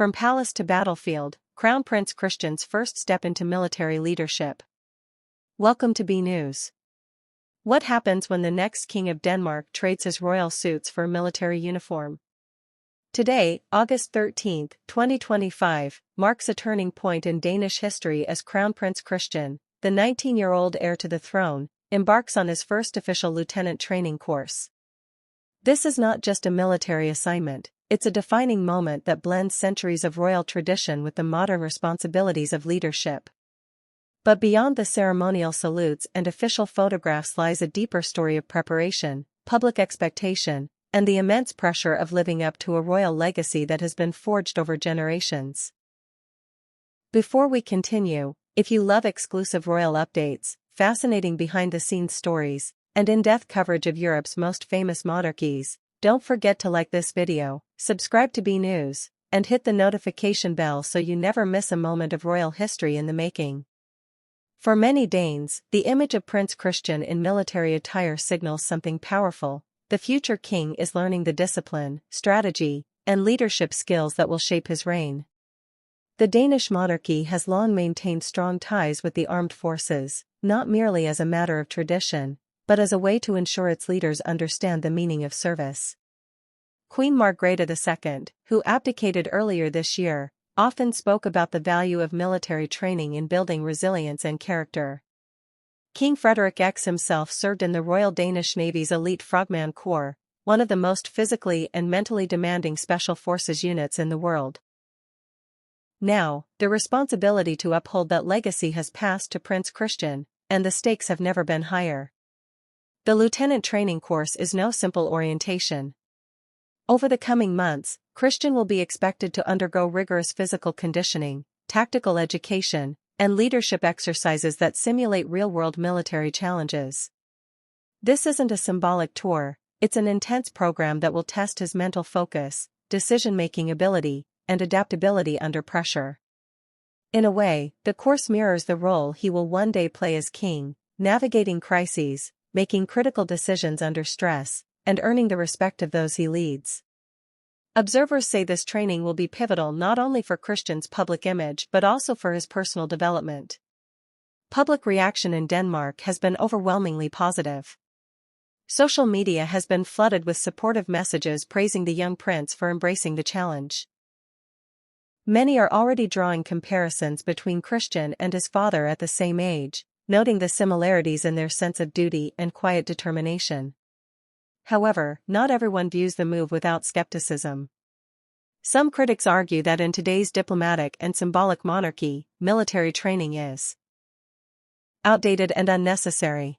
From palace to battlefield, Crown Prince Christian's first step into military leadership. Welcome to B News. What happens when the next king of Denmark trades his royal suits for a military uniform? Today, August 13, 2025, marks a turning point in Danish history as Crown Prince Christian, the 19-year-old heir to the throne, embarks on his first official lieutenant training course. This is not just a military assignment, it's a defining moment that blends centuries of royal tradition with the modern responsibilities of leadership. But beyond the ceremonial salutes and official photographs lies a deeper story of preparation, public expectation, and the immense pressure of living up to a royal legacy that has been forged over generations. Before we continue, if you love exclusive royal updates, fascinating behind-the-scenes stories, and in-depth coverage of Europe's most famous monarchies, don't forget to like this video, subscribe to B News, and hit the notification bell so you never miss a moment of royal history in the making. For many Danes, the image of Prince Christian in military attire signals something powerful. The future king is learning the discipline, strategy, and leadership skills that will shape his reign. The Danish monarchy has long maintained strong ties with the armed forces, not merely as a matter of tradition, but as a way to ensure its leaders understand the meaning of service. Queen Margrethe II, who abdicated earlier this year, often spoke about the value of military training in building resilience and character. King Frederik X himself served in the Royal Danish Navy's elite Frogman Corps, one of the most physically and mentally demanding special forces units in the world. Now, the responsibility to uphold that legacy has passed to Prince Christian, and the stakes have never been higher. The lieutenant training course is no simple orientation. Over the coming months, Christian will be expected to undergo rigorous physical conditioning, tactical education, and leadership exercises that simulate real-world military challenges. This isn't a symbolic tour, it's an intense program that will test his mental focus, decision-making ability, and adaptability under pressure. In a way, the course mirrors the role he will one day play as king, navigating crises, making critical decisions under stress, and earning the respect of those he leads. Observers say this training will be pivotal not only for Christian's public image but also for his personal development. Public reaction in Denmark has been overwhelmingly positive. Social media has been flooded with supportive messages praising the young prince for embracing the challenge. Many are already drawing comparisons between Christian and his father at the same age, noting the similarities in their sense of duty and quiet determination. However, not everyone views the move without skepticism. Some critics argue that in today's diplomatic and symbolic monarchy, military training is outdated and unnecessary.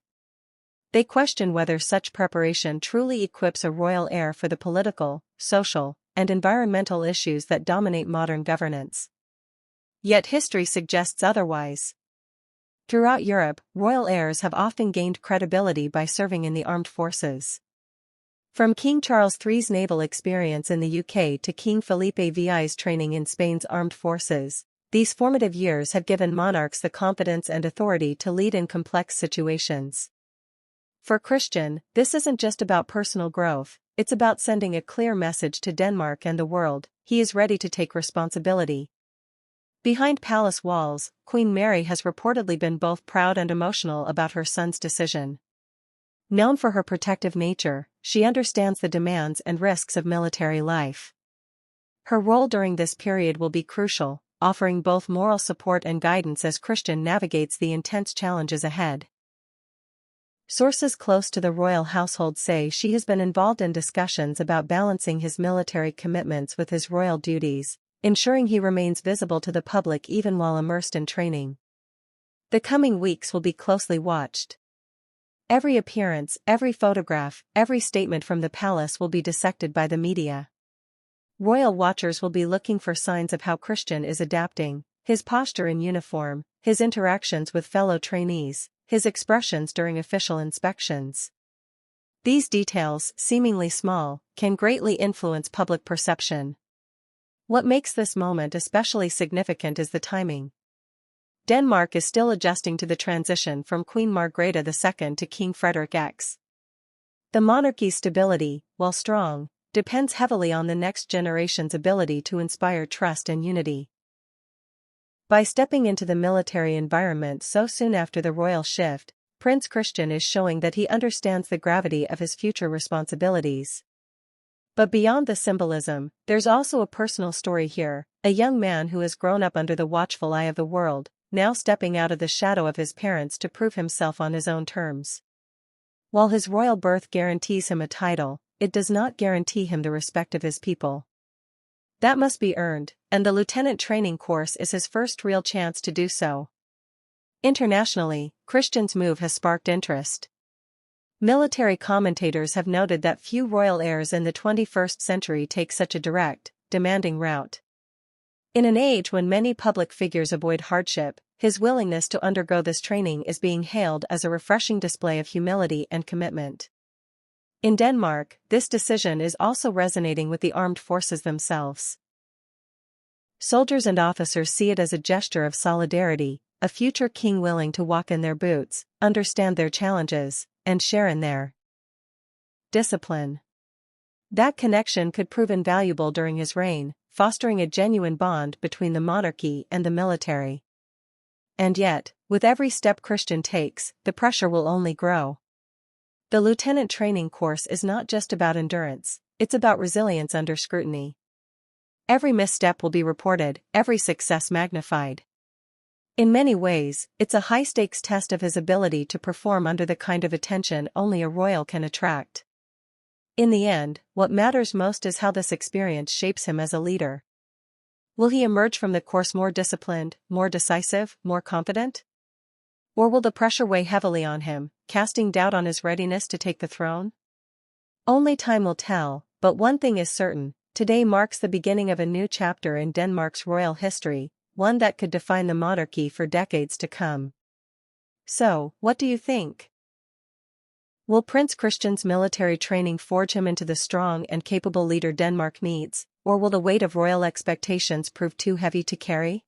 They question whether such preparation truly equips a royal heir for the political, social, and environmental issues that dominate modern governance. Yet history suggests otherwise. Throughout Europe, royal heirs have often gained credibility by serving in the armed forces. From King Charles III's naval experience in the UK to King Felipe VI's training in Spain's armed forces, these formative years have given monarchs the confidence and authority to lead in complex situations. For Christian, this isn't just about personal growth, it's about sending a clear message to Denmark and the world: he is ready to take responsibility. Behind palace walls, Queen Mary has reportedly been both proud and emotional about her son's decision. Known for her protective nature, she understands the demands and risks of military life. Her role during this period will be crucial, offering both moral support and guidance as Christian navigates the intense challenges ahead. Sources close to the royal household say she has been involved in discussions about balancing his military commitments with his royal duties, ensuring he remains visible to the public even while immersed in training. The coming weeks will be closely watched. Every appearance, every photograph, every statement from the palace will be dissected by the media. Royal watchers will be looking for signs of how Christian is adapting: his posture in uniform, his interactions with fellow trainees, his expressions during official inspections. These details, seemingly small, can greatly influence public perception. What makes this moment especially significant is the timing. Denmark is still adjusting to the transition from Queen Margrethe II to King Frederik X. The monarchy's stability, while strong, depends heavily on the next generation's ability to inspire trust and unity. By stepping into the military environment so soon after the royal shift, Prince Christian is showing that he understands the gravity of his future responsibilities. But beyond the symbolism, there's also a personal story here, a young man who has grown up under the watchful eye of the world, now stepping out of the shadow of his parents to prove himself on his own terms. While his royal birth guarantees him a title, it does not guarantee him the respect of his people. That must be earned, and the lieutenant training course is his first real chance to do so. Internationally, Christian's move has sparked interest. Military commentators have noted that few royal heirs in the 21st century take such a direct, demanding route. In an age when many public figures avoid hardship, his willingness to undergo this training is being hailed as a refreshing display of humility and commitment. In Denmark, this decision is also resonating with the armed forces themselves. Soldiers and officers see it as a gesture of solidarity, a future king willing to walk in their boots, understand their challenges, and share in their discipline. That connection could prove invaluable during his reign, fostering a genuine bond between the monarchy and the military. And yet, with every step Christian takes, the pressure will only grow. The lieutenant training course is not just about endurance, it's about resilience under scrutiny. Every misstep will be reported, every success magnified. In many ways, it's a high-stakes test of his ability to perform under the kind of attention only a royal can attract. In the end, what matters most is how this experience shapes him as a leader. Will he emerge from the course more disciplined, more decisive, more confident? Or will the pressure weigh heavily on him, casting doubt on his readiness to take the throne? Only time will tell, but one thing is certain, today marks the beginning of a new chapter in Denmark's royal history, one that could define the monarchy for decades to come. So, what do you think? Will Prince Christian's military training forge him into the strong and capable leader Denmark needs, or will the weight of royal expectations prove too heavy to carry?